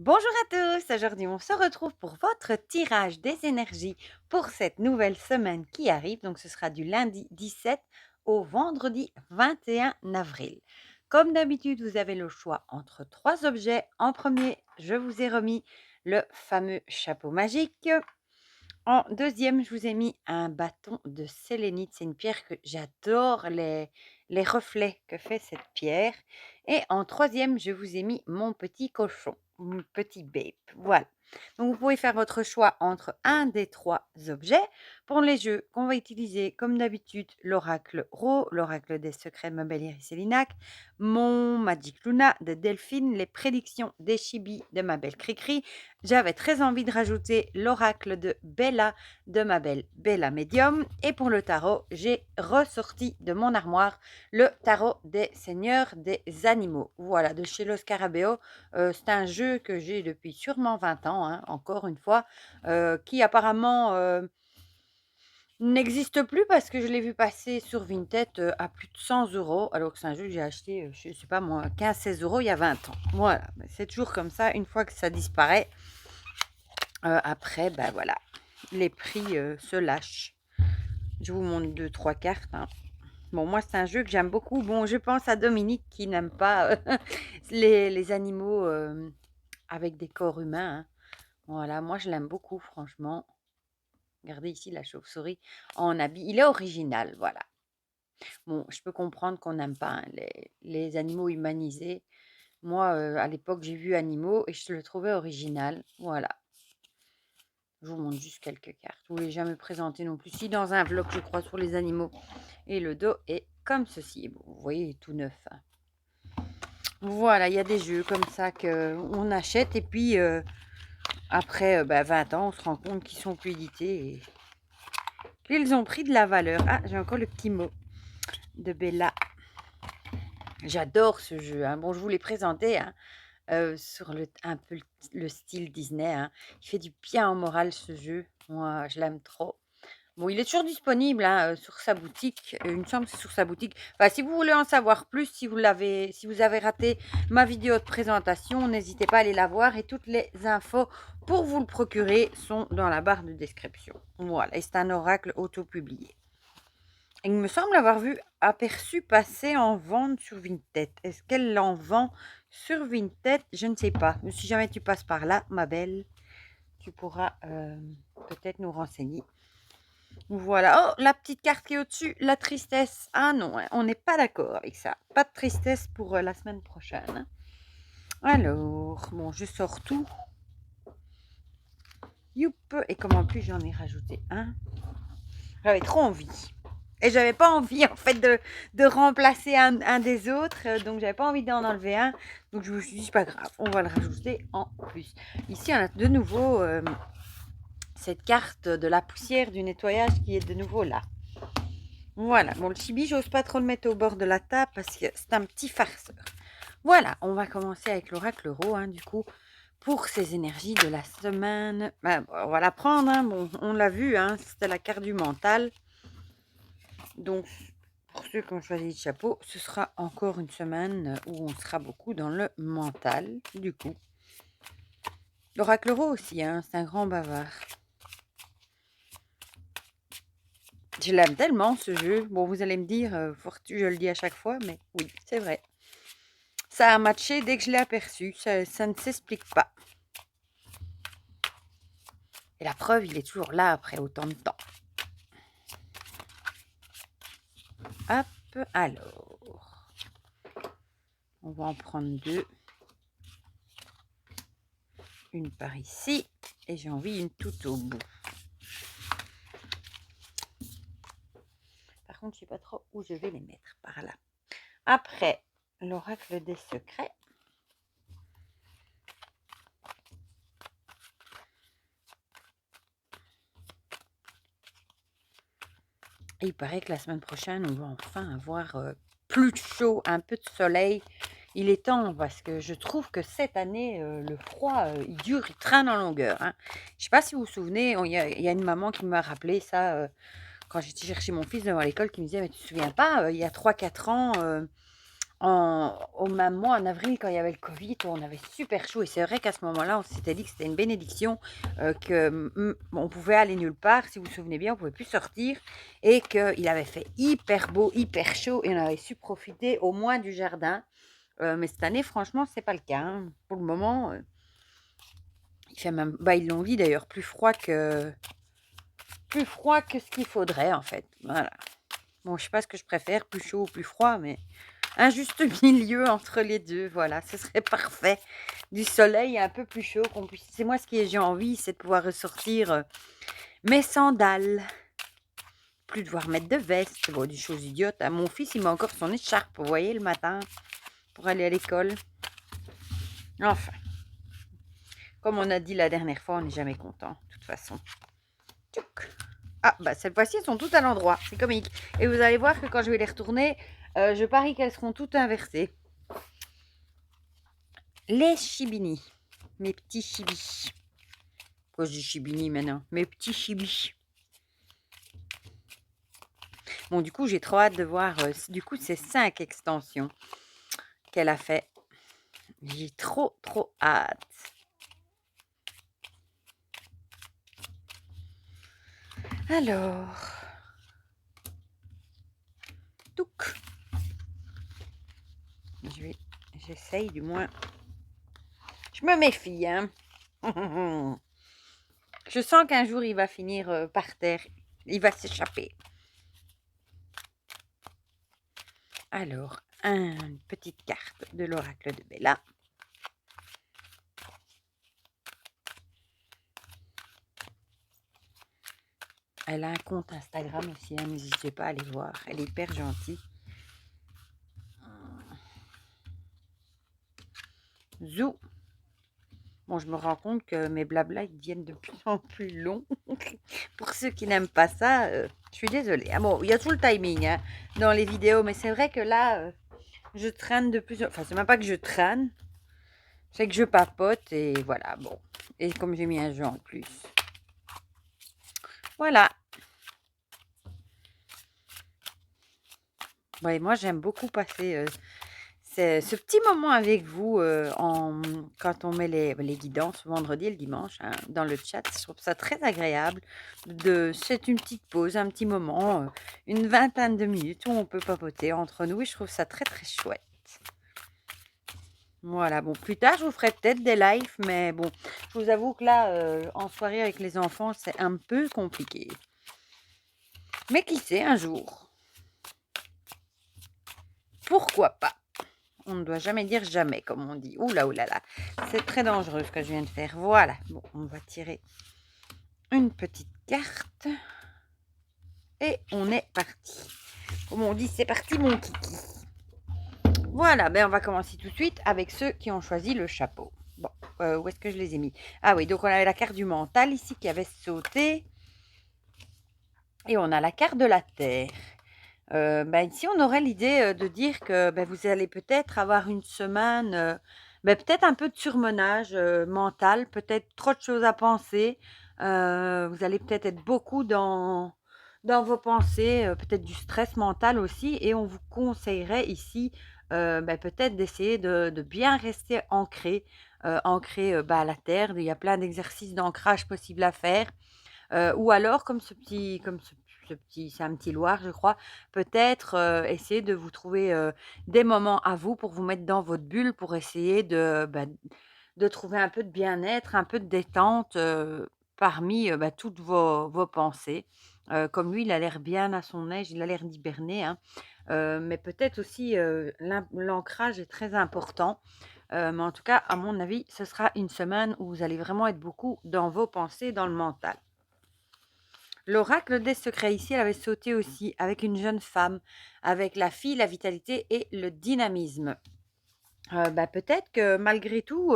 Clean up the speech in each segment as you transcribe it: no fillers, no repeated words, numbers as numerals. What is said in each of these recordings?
Bonjour à tous, aujourd'hui on se retrouve pour votre tirage des énergies pour cette nouvelle semaine qui arrive. Donc ce sera du lundi 17 au vendredi 21 avril. Comme d'habitude, vous avez le choix entre trois objets. En premier, je vous ai remis le fameux chapeau magique. En deuxième, je vous ai mis un bâton de sélénite. C'est une pierre que j'adore, les reflets que fait cette pierre. Et en troisième, je vous ai mis mon petit cochon, mon petit babe. Voilà. Donc, vous pouvez faire votre choix entre un des trois objets. Pour les jeux qu'on va utiliser, comme d'habitude, l'oracle Ro, l'oracle des secrets de ma belle Iris Célinac, mon Magic Luna de Delphine, les prédictions des Chibi de ma belle Cricri. J'avais très envie de rajouter l'oracle de Bella de ma belle Bella Medium. Et pour le tarot, j'ai ressorti de mon armoire le tarot des seigneurs des animaux. Voilà, de chez Los Scarabeo. C'est un jeu que j'ai depuis sûrement 20 ans, hein, encore une fois, qui apparemment n'existe plus parce que je l'ai vu passer sur Vinted à plus de 100 euros, alors que c'est un jeu que j'ai acheté, je ne sais pas moi, 15-16 euros il y a 20 ans. Voilà, c'est toujours comme ça, une fois que ça disparaît, après, ben voilà, les prix se lâchent. Je vous montre deux, trois cartes, hein. Bon, moi, c'est un jeu que j'aime beaucoup. Bon, je pense à Dominique qui n'aime pas les animaux avec des corps humains, hein. Voilà, moi, je l'aime beaucoup, franchement. Regardez ici la chauve-souris en habit. Il est original, voilà. Bon, je peux comprendre qu'on n'aime pas, hein, les animaux humanisés. Moi, à l'époque, j'ai vu Animaux et je le trouvais original. Voilà. Je vous montre juste quelques cartes. Je ne vous l'ai jamais présenté non plus. Si, dans un vlog, je crois, sur les animaux. Et le dos est comme ceci. Bon, vous voyez, il est tout neuf, hein. Voilà, il y a des jeux comme ça qu'on achète. Et puis, après 20 ans, on se rend compte qu'ils sont plus édités. Et qu'ils ont pris de la valeur. Ah, j'ai encore le petit mot de Bella. J'adore ce jeu, hein. Bon, je vous l'ai présenté, hein, sur un peu le style Disney, hein. Il fait du bien au moral ce jeu. Moi, je l'aime trop. Bon, il est toujours disponible, hein, sur sa boutique. Il me semble que c'est sur sa boutique. Enfin, si vous voulez en savoir plus, si vous avez raté ma vidéo de présentation, n'hésitez pas à aller la voir et toutes les infos pour vous le procurer sont dans la barre de description. Voilà, et c'est un oracle auto-publié. Il me semble avoir aperçu passer en vente sur Vinted. Est-ce qu'elle en vend sur Vinted? Je ne sais pas. Mais si jamais tu passes par là, ma belle, tu pourras peut-être nous renseigner. Voilà. Oh, la petite carte qui est au-dessus, la tristesse. Ah non, hein, on n'est pas d'accord avec ça. Pas de tristesse pour la semaine prochaine. Alors, bon, je sors tout. Youp. Et comme en plus j'en ai rajouté un. J'avais trop envie. Et j'avais pas envie en fait de remplacer un des autres. Donc j'avais pas envie d'en enlever un. Donc je me suis dit, c'est pas grave, on va le rajouter en plus. Ici, on a de nouveau cette carte de la poussière du nettoyage qui est de nouveau là. Voilà, bon, le chibi, j'ose pas trop le mettre au bord de la table parce que c'est un petit farceur. Voilà, on va commencer avec l'oracle Ro, hein, du coup, pour ces énergies de la semaine. Ben, on va la prendre, hein. Bon, on l'a vu, hein, c'était la carte du mental. Donc, pour ceux qui ont choisi le chapeau, ce sera encore une semaine où on sera beaucoup dans le mental, du coup. L'oracle Ro aussi, hein, c'est un grand bavard. Je l'aime tellement, ce jeu. Bon, vous allez me dire, je le dis à chaque fois, mais oui, c'est vrai. Ça a matché dès que je l'ai aperçu. Ça ne s'explique pas. Et la preuve, il est toujours là après autant de temps. Hop, alors. On va en prendre deux. Une par ici. Et j'ai envie une tout au bout. Par contre, je ne sais pas trop où je vais les mettre. Par là. Après, l'oracle des secrets. Et il paraît que la semaine prochaine, on va enfin avoir plus de chaud, un peu de soleil. Il est temps parce que je trouve que cette année, le froid, il dure, il traîne en longueur, hein. Je ne sais pas si vous vous souvenez, il y a une maman qui m'a rappelé ça quand j'étais chercher mon fils devant l'école, qui me disait, mais tu ne te souviens pas, il y a 3-4 ans, au même mois, en avril, quand il y avait le Covid, on avait super chaud. Et c'est vrai qu'à ce moment-là, on s'était dit que c'était une bénédiction, on pouvait aller nulle part. Si vous vous souvenez bien, on pouvait plus sortir. Et qu'il avait fait hyper beau, hyper chaud. Et on avait su profiter au moins du jardin. Mais cette année, franchement, c'est pas le cas, hein. Pour le moment, il fait même, ils l'ont dit d'ailleurs, plus froid que ce qu'il faudrait en fait. Voilà. Bon, je sais pas ce que je préfère, plus chaud ou plus froid, mais un juste milieu entre les deux, voilà, ce serait parfait. Du soleil un peu plus chaud, qu'on puisse. C'est moi ce que j'ai envie, c'est de pouvoir ressortir mes sandales, plus devoir mettre de veste, bon, des choses idiotes, hein. Mon fils, il met encore son écharpe, vous voyez, le matin, pour aller à l'école. Enfin, comme on a dit la dernière fois, on n'est jamais content, de toute façon. Tchouk. Ah, cette fois-ci, elles sont toutes à l'endroit. C'est comique. Et vous allez voir que quand je vais les retourner, je parie qu'elles seront toutes inversées. Les chibini. Mes petits chibis. Pourquoi je dis chibini maintenant? Mes petits chibis. Bon, du coup, j'ai trop hâte de voir, du coup, ces 5 extensions qu'elle a fait. J'ai trop hâte. Alors, touc. J'essaye du moins. Je me méfie, hein. Je sens qu'un jour, il va finir par terre. Il va s'échapper. Alors, une petite carte de l'oracle de Bella. Elle a un compte Instagram aussi, hein, n'hésitez pas à aller voir. Elle est hyper gentille. Zou. Bon, je me rends compte que mes blablas ils deviennent de plus en plus longs. Pour ceux qui n'aiment pas ça, je suis désolée. Ah bon, il y a tout le timing hein, dans les vidéos, mais c'est vrai que là, je traîne de plus en plus. Enfin, c'est même pas que je traîne, c'est que je papote et voilà, bon. Et comme j'ai mis un jeu en plus. Voilà. Ouais, moi, j'aime beaucoup passer ce petit moment avec vous quand on met les guidances vendredi et le dimanche hein, dans le chat. Je trouve ça très agréable. C'est une petite pause, un petit moment, une vingtaine de minutes où on peut papoter entre nous et je trouve ça très chouette. Voilà, bon, plus tard, je vous ferai peut-être des lives, mais bon, je vous avoue que là, en soirée avec les enfants, c'est un peu compliqué. Mais qui sait, un jour. Pourquoi pas? On ne doit jamais dire jamais, comme on dit. Oula, oulala. C'est très dangereux ce que je viens de faire. Voilà. Bon, on va tirer une petite carte. Et on est parti. Comme on dit, c'est parti mon kiki. Voilà, on va commencer tout de suite avec ceux qui ont choisi le chapeau. Bon, où est-ce que je les ai mis? Ah oui, donc on avait la carte du mental ici qui avait sauté. Et on a la carte de la terre. Ici, on aurait l'idée de dire que vous allez peut-être avoir une semaine, peut-être un peu de surmenage mental, peut-être trop de choses à penser. Vous allez peut-être être beaucoup dans vos pensées, peut-être du stress mental aussi. Et on vous conseillerait ici peut-être d'essayer de bien rester ancré à la terre. Il y a plein d'exercices d'ancrage possibles à faire. Ou alors comme ce petit c'est un petit Loir je crois, peut-être, essayer de vous trouver, des moments à vous pour vous mettre dans votre bulle, pour essayer de trouver un peu de bien-être, un peu de détente, parmi, toutes vos pensées. Comme lui, il a l'air bien à son aise, il a l'air d'hiberner, hein. Mais peut-être aussi, l'ancrage est très important. Mais en tout cas, à mon avis, ce sera une semaine où vous allez vraiment être beaucoup dans vos pensées, dans le mental. L'oracle des secrets ici, elle avait sauté aussi avec une jeune femme, avec la fille, la vitalité et le dynamisme. Peut-être que malgré tout,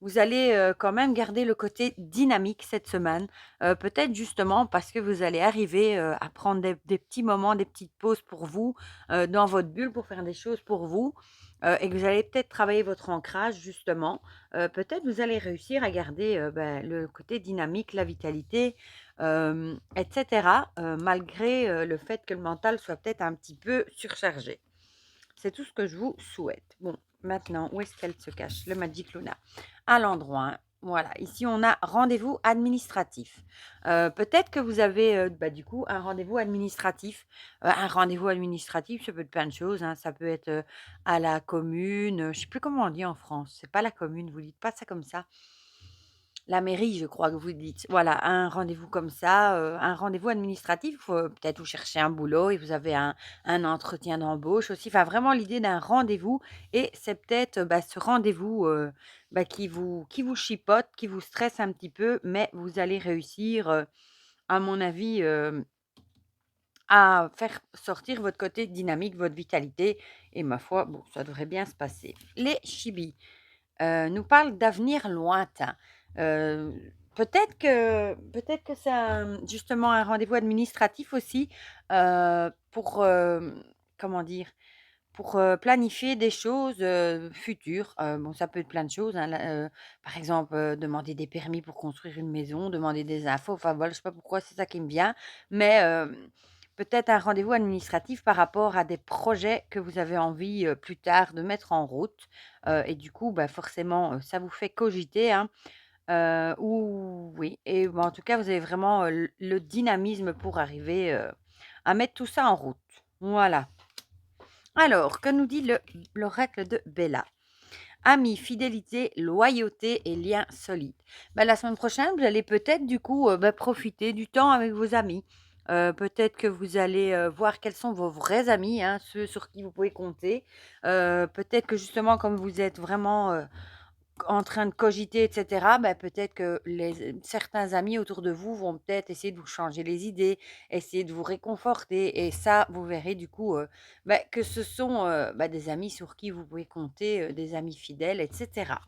vous allez quand même garder le côté dynamique cette semaine. Peut-être justement parce que vous allez arriver à prendre des petits moments, des petites pauses pour vous, dans votre bulle pour faire des choses pour vous. Et que vous allez peut-être travailler votre ancrage justement. Peut-être vous allez réussir à garder le côté dynamique, la vitalité, etc. Malgré le fait que le mental soit peut-être un petit peu surchargé. C'est tout ce que je vous souhaite. Bon, maintenant, où est-ce qu'elle se cache? Le Magic Luna. À l'endroit, hein. Voilà, ici on a rendez-vous administratif. Peut-être que vous avez du coup un rendez-vous administratif. Un rendez-vous administratif, ça peut être plein de choses, hein. Ça peut être à la commune, je sais plus comment on dit en France. C'est pas la commune, vous dites pas ça comme ça. La mairie, je crois que vous dites. Voilà, un rendez-vous comme ça, un rendez-vous administratif, peut-être vous cherchez un boulot et vous avez un entretien d'embauche aussi. Enfin, vraiment l'idée d'un rendez-vous et c'est peut-être, ce rendez-vous, qui vous chipote, qui vous stresse un petit peu, mais vous allez réussir, à mon avis, à faire sortir votre côté dynamique, votre vitalité et ma foi, bon, ça devrait bien se passer. Les chibis nous parle d'avenir lointain. Heu, peut-être que c'est justement un rendez-vous administratif aussi, pour, comment dire? Pour, planifier des choses, futures. Bon, ça peut être plein de choses, hein, là, par exemple, demander des permis pour construire une maison, demander des infos, enfin voilà, je sais pas pourquoi c'est ça qui me vient, mais peut-être un rendez-vous administratif par rapport à des projets que vous avez envie, plus tard de mettre en route, et du coup, forcément, ça vous fait cogiter, hein, ou oui et en tout cas, vous avez vraiment, le dynamisme pour arriver, à mettre tout ça en route. Voilà. Alors, que nous dit l'oracle de Bella? Amis, fidélité, loyauté et liens solides. La semaine prochaine, vous allez peut-être du coup profiter du temps avec vos amis. Peut-être que vous allez voir quels sont vos vrais amis, hein, ceux sur qui vous pouvez compter. Peut-être que justement, comme vous êtes vraiment en train de cogiter et cetera, peut-être que certains amis autour de vous vont peut-être essayer de vous changer les idées, essayer de vous réconforter et ça, vous verrez du coup, que ce sont, des amis sur qui vous pouvez compter, des amis fidèles et cetera.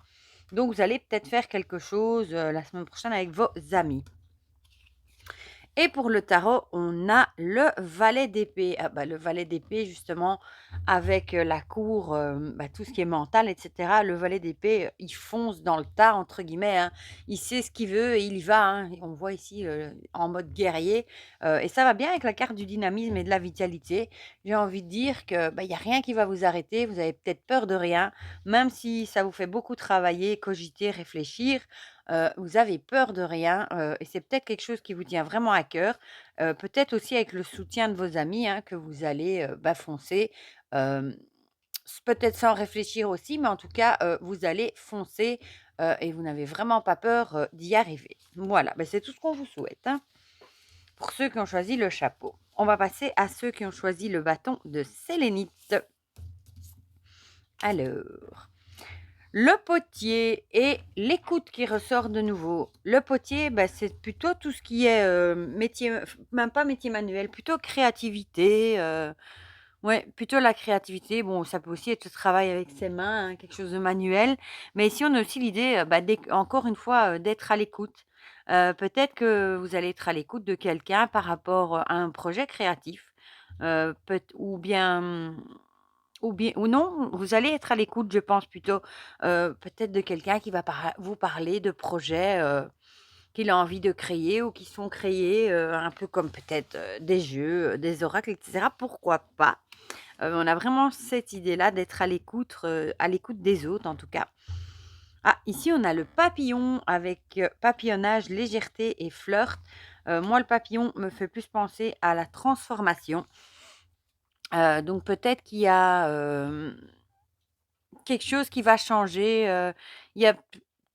Donc vous allez peut-être faire quelque chose, la semaine prochaine avec vos amis. Et pour le tarot, on a le valet d'épée. Ah le valet d'épée justement avec, la cour, tout ce qui est mental et cetera. Le valet d'épée, il «fonce dans le tas» entre guillemets, hein. Il sait ce qu'il veut et il y va, hein. On voit ici, en mode guerrier, et ça va bien avec la carte du dynamisme et de la vitalité. J'ai envie de dire que, il y a rien qui va vous arrêter. Vous avez peut-être peur de rien, même si ça vous fait beaucoup travailler, cogiter, réfléchir. Vous avez peur de rien, et c'est peut-être quelque chose qui vous tient vraiment à cœur. Peut-être aussi avec le soutien de vos amis, hein, que vous allez, foncer, hem, peut-être sans réfléchir aussi, mais en tout cas, vous allez foncer, et vous n'avez vraiment pas peur, d'y arriver. Voilà, c'est tout ce qu'on vous souhaite, hein, pour ceux qui ont choisi le chapeau. On va passer à ceux qui ont choisi le bâton de sélénite. Alors le potier et l'écoute qui ressort de nouveau. Le potier, c'est plutôt tout ce qui est, métier, même pas métier manuel, plutôt créativité, ouais, plutôt la créativité. Bon, ça peut aussi être le travail avec ses mains, hein, quelque chose de manuel. Mais ici, on a aussi l'idée, encore une fois, d'être à l'écoute. Peut-être que vous allez être à l'écoute de quelqu'un par rapport, à un projet créatif, peut ou non, vous allez être à l'écoute, je pense plutôt, peut-être de quelqu'un qui va vous parler de projets, qu'il a envie de créer ou qui sont créés, un peu comme peut-être, des jeux, des oracles et cetera, pourquoi pas? On a vraiment cette idée-là d'être à l'écoute des autres en tout cas. Ah, ici on a le papillon avec, papillonnage, légèreté et flirt. Moi le papillon me fait plus penser à la transformation, donc peut-être qu'il y a, quelque chose qui va changer, il y a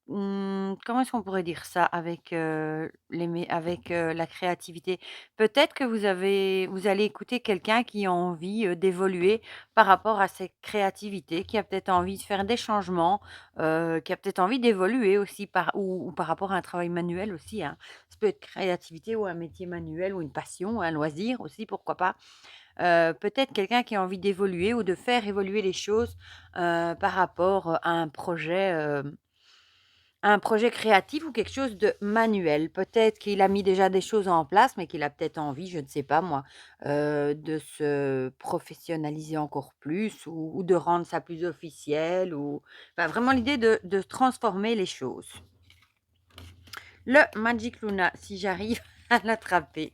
comment est-ce qu'on pourrait dire ça avec, la créativité? Peut-être que vous allez écouter quelqu'un qui a envie, d'évoluer par rapport à cette créativité, qui a peut-être envie de faire des changements, qui a peut-être envie d'évoluer aussi ou par rapport à un travail manuel aussi, hein. Ça peut être créativité ou un métier manuel ou une passion, un loisir aussi, pourquoi pas? Peut-être quelqu'un qui a envie d'évoluer ou de faire évoluer les choses, par rapport, à un projet créatif ou quelque chose de manuel. Peut-être qu'il a mis déjà des choses en place, mais qu'il a peut-être envie, je ne sais pas moi, de se professionnaliser encore plus ou de rendre ça plus officiel ou vraiment l'idée de transformer les choses. Le Magic Luna, si j'arrive à l'attraper.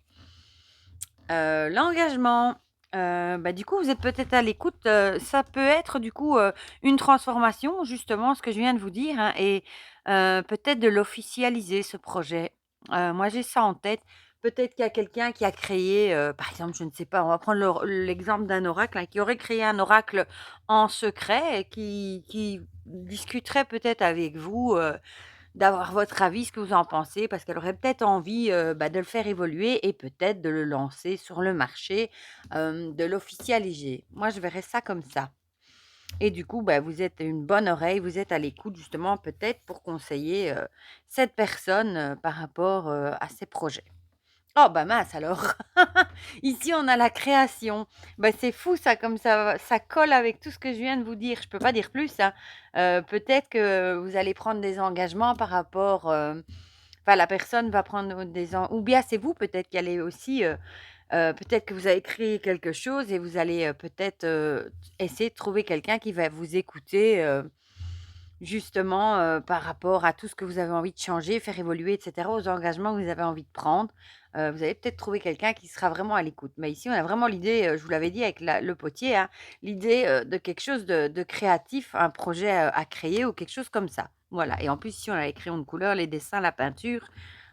L'engagement. Du coup, vous êtes peut-être à l'écoute, ça peut être du coup, une transformation justement, ce que je viens de vous dire, hein, et peut-être de l'officialiser ce projet. Moi j'ai ça en tête. Peut-être qu'il y a quelqu'un qui a créé, par exemple, je ne sais pas, on va prendre l'exemple d'un oracle, hein, qui aurait créé un oracle en secret et qui discuterait peut-être avec vous, d'avoir votre avis, ce que vous en pensez, parce qu'elle aurait peut-être envie, de le faire évoluer et peut-être de le lancer sur le marché, de l'officialiser. Moi, je verrais ça comme ça et du coup, vous êtes une bonne oreille, vous êtes à l'écoute justement peut-être pour conseiller, cette personne, par rapport, à ses projets. Oh bah mince alors! Ici, on a la création. C'est fou ça, comme ça colle avec tout ce que je viens de vous dire. Je peux pas dire plus, hein. Peut-être que vous allez prendre des engagements par rapport, enfin la personne va prendre des en ou bien c'est vous peut-être qui allez aussi, peut-être que vous avez créé quelque chose et vous allez, peut-être, essayer de trouver quelqu'un qui va vous écouter, justement, par rapport à tout ce que vous avez envie de changer, faire évoluer et cetera, aux engagements que vous avez envie de prendre. Vous allez peut-être trouver quelqu'un qui sera vraiment à l'écoute. Mais ici, on a vraiment l'idée, je vous l'avais dit avec le potier, hein, l'idée, de quelque chose de créatif, un projet, à créer ou quelque chose comme ça. Voilà, et en plus, ici, on a les crayons de couleur, les dessins, la peinture.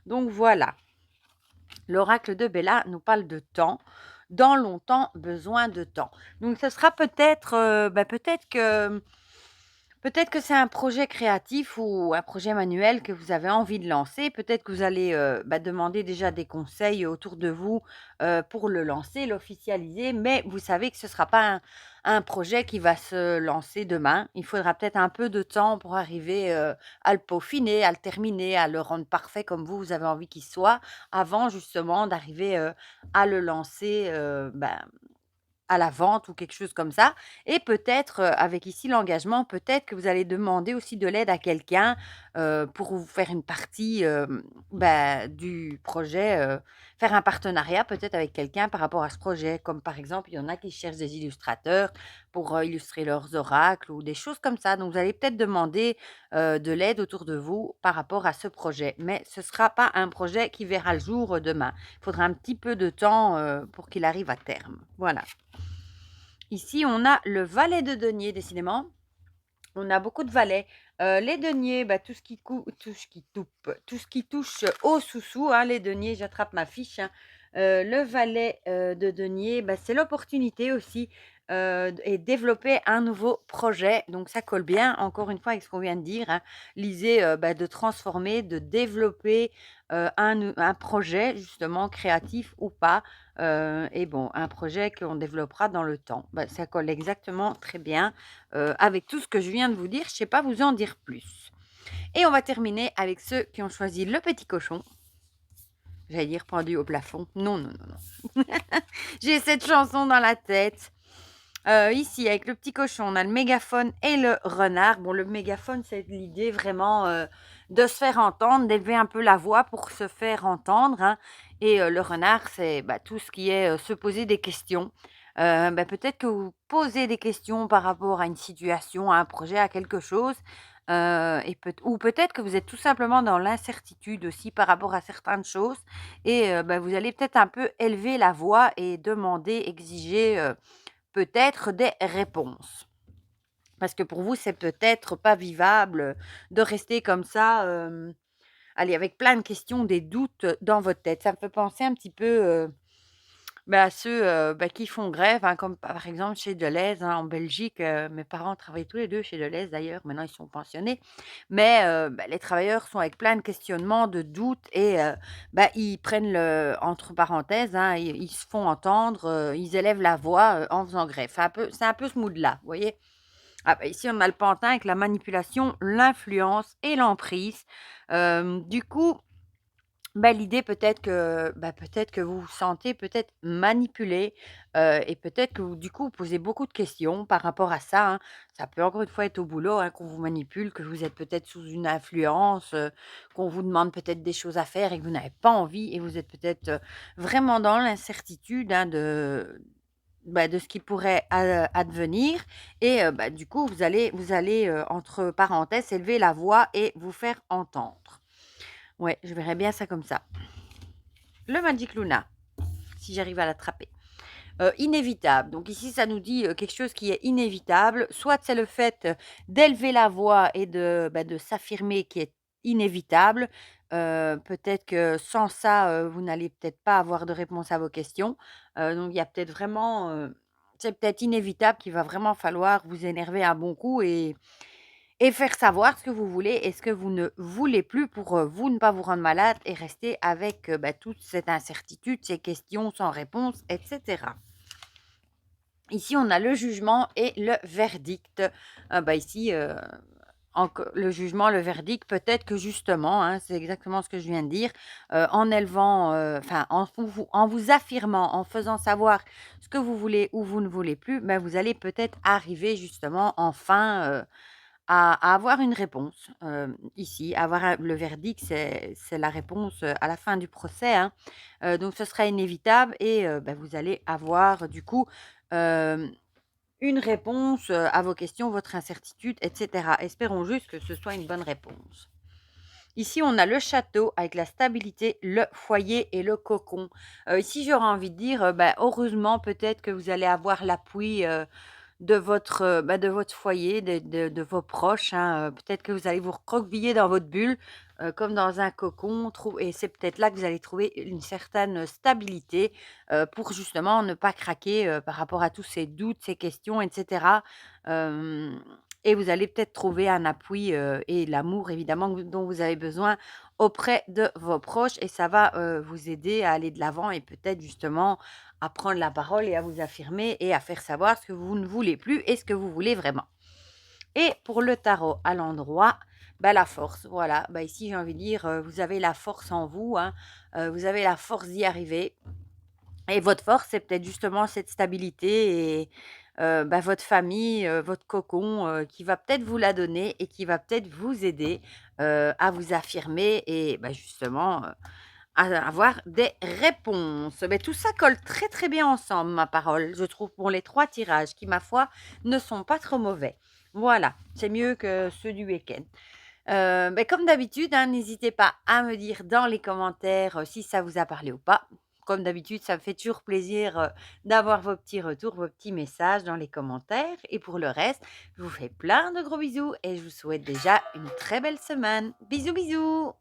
Donc voilà, l'oracle de Bella nous parle de temps. Dans longtemps, besoin de temps. Donc ce sera peut-être, peut-être que c'est un projet créatif ou un projet manuel que vous avez envie de lancer. Peut-être que vous allez, demander déjà des conseils autour de vous, pour le lancer, l'officialiser, mais vous savez que ce ne sera pas un projet qui va se lancer demain. Il faudra peut-être un peu de temps pour arriver, à le peaufiner, à le terminer, à le rendre parfait comme vous avez envie qu'il soit, avant justement d'arriver, à le lancer, à la vente ou quelque chose comme ça et peut-être, avec ici l'engagement, peut-être que vous allez demander aussi de l'aide à quelqu'un, pour vous faire une partie, du projet, faire un partenariat peut-être avec quelqu'un par rapport à ce projet. Comme par exemple, il y en a qui cherchent des illustrateurs pour, illustrer leurs oracles ou des choses comme ça. Donc vous allez peut-être demander, de l'aide autour de vous par rapport à ce projet. Mais ce ne sera pas un projet qui verra le jour, demain. Il faudra un petit peu de temps, pour qu'il arrive à terme. Voilà. Ici, on a le valet de denier, décidément. On a beaucoup de valets. Les deniers, tout ce qui touche au sous-sous, hein, les deniers, j'attrape ma fiche, hein. Le valet, de denier, c'est l'opportunité aussi, et développer un nouveau projet. Donc ça colle bien, encore une fois, avec ce qu'on vient de dire, hein. Lisez, de transformer, de développer, un projet justement créatif ou pas, et bon, un projet qu'on développera dans le temps. Ça colle exactement très bien, avec tout ce que je viens de vous dire, je ne sais pas vous en dire plus. Et on va terminer avec ceux qui ont choisi le petit cochon. J'allais dire pendu au plafond. Non, non, non, non. J'ai cette chanson dans la tête. Ici, avec le petit cochon, on a le mégaphone et le renard. Bon, le mégaphone, c'est l'idée vraiment, de se faire entendre, d'élever un peu la voix pour se faire entendre, hein. Et le renard, c'est tout ce qui est, se poser des questions. Peut-être que vous posez des questions par rapport à une situation, à un projet, à quelque chose, et ou peut-être que vous êtes tout simplement dans l'incertitude aussi par rapport à certaines choses et vous allez peut-être un peu élever la voix et demander, exiger, peut-être des réponses. Parce que pour vous, c'est peut-être pas vivable, de rester comme ça, allez, avec plein de questions, des doutes, dans votre tête. Ça me fait penser un petit peu, à ceux, qui font grève, hein, comme par exemple chez Delhaize, hein, en Belgique. Mes parents travaillaient tous les 2 chez Delhaize d'ailleurs, maintenant ils sont pensionnés. Mais les travailleurs sont avec plein de questionnements, de doutes et ils prennent le entre parenthèses, hein, ils se font entendre, ils élèvent la voix, en faisant grève. C'est un peu ce mood-là, vous voyez? Ah ici on a le pantin avec la manipulation, l'influence et l'emprise. Du coup, l'idée peut-être que vous vous sentez peut-être manipulé, et peut-être que vous du coup, vous posez beaucoup de questions par rapport à ça, hein. Ça peut encore une fois être au boulot, hein, qu'on vous manipule, que vous êtes peut-être sous une influence, qu'on vous demande peut-être des choses à faire et que vous n'avez pas envie et vous êtes peut-être, vraiment dans l'incertitude, hein, de ce qui pourrait advenir et du coup vous allez, entre parenthèses, élever la voix et vous faire entendre. Ouais, je verrais bien ça comme ça. Le Magic Luna, si j'arrive à l'attraper. inévitable. Donc ici, ça nous dit, quelque chose qui est inévitable. Soit c'est le fait, d'élever la voix et de s'affirmer qui est inévitable. Peut-être que sans ça, vous n'allez peut-être pas avoir de réponse à vos questions. Donc il y a peut-être vraiment, c'est peut-être inévitable qu'il va vraiment falloir vous énerver un bon coup et faire savoir ce que vous voulez et ce que vous ne voulez plus pour, vous ne pas vous rendre malade et rester avec, toute cette incertitude, ces questions sans réponse et cetera. Ici, on a le jugement et le verdict. Ici, le jugement, le verdict, peut-être que justement, hein, c'est exactement ce que je viens de dire, en élevant, enfin, en vous affirmant, en faisant savoir ce que vous voulez ou vous ne voulez plus, vous allez peut-être arriver justement enfin, à avoir une réponse, ici, avoir le verdict, c'est la réponse, à la fin du procès, hein. Donc ce sera inévitable et vous allez avoir du coup, hem, une réponse, à vos questions, votre incertitude et cetera. Espérons juste que ce soit une bonne réponse. Ici, on a le château avec la stabilité, le foyer et le cocon. Ici, j'aurais envie de dire, heureusement peut-être que vous allez avoir l'appui, de votre foyer, de vos proches, hein, peut-être que vous allez vous recroqueviller dans votre bulle, comme dans un cocon, et c'est peut-être là que vous allez trouver une certaine stabilité, pour justement ne pas craquer, par rapport à tous ces doutes, ces questions et cetera. Hem Et vous allez peut-être trouver un appui, et l'amour évidemment dont vous avez besoin auprès de vos proches et ça va, vous aider à aller de l'avant et peut-être justement à prendre la parole et à vous affirmer et à faire savoir ce que vous ne voulez plus et ce que vous voulez vraiment. Et pour le tarot à l'endroit, la force, voilà. Ici, j'ai envie de dire, vous avez la force en vous, hein, vous avez la force d'y arriver. Et votre force, c'est peut-être justement cette stabilité et votre famille, votre cocon, qui va peut-être vous la donner et qui va peut-être vous aider, à vous affirmer et justement, à avoir des réponses. Tout ça colle très, très bien ensemble, ma parole, je trouve, pour les 3 tirages qui, ma foi, ne sont pas trop mauvais. Voilà, c'est mieux que ceux du week-end. Comme d'habitude, hein, n'hésitez pas à me dire dans les commentaires, si ça vous a parlé ou pas. Comme d'habitude, ça me fait toujours plaisir, d'avoir vos petits retours, vos petits messages dans les commentaires et pour le reste, je vous fais plein de gros bisous et je vous souhaite déjà une très belle semaine. Bisous, bisous!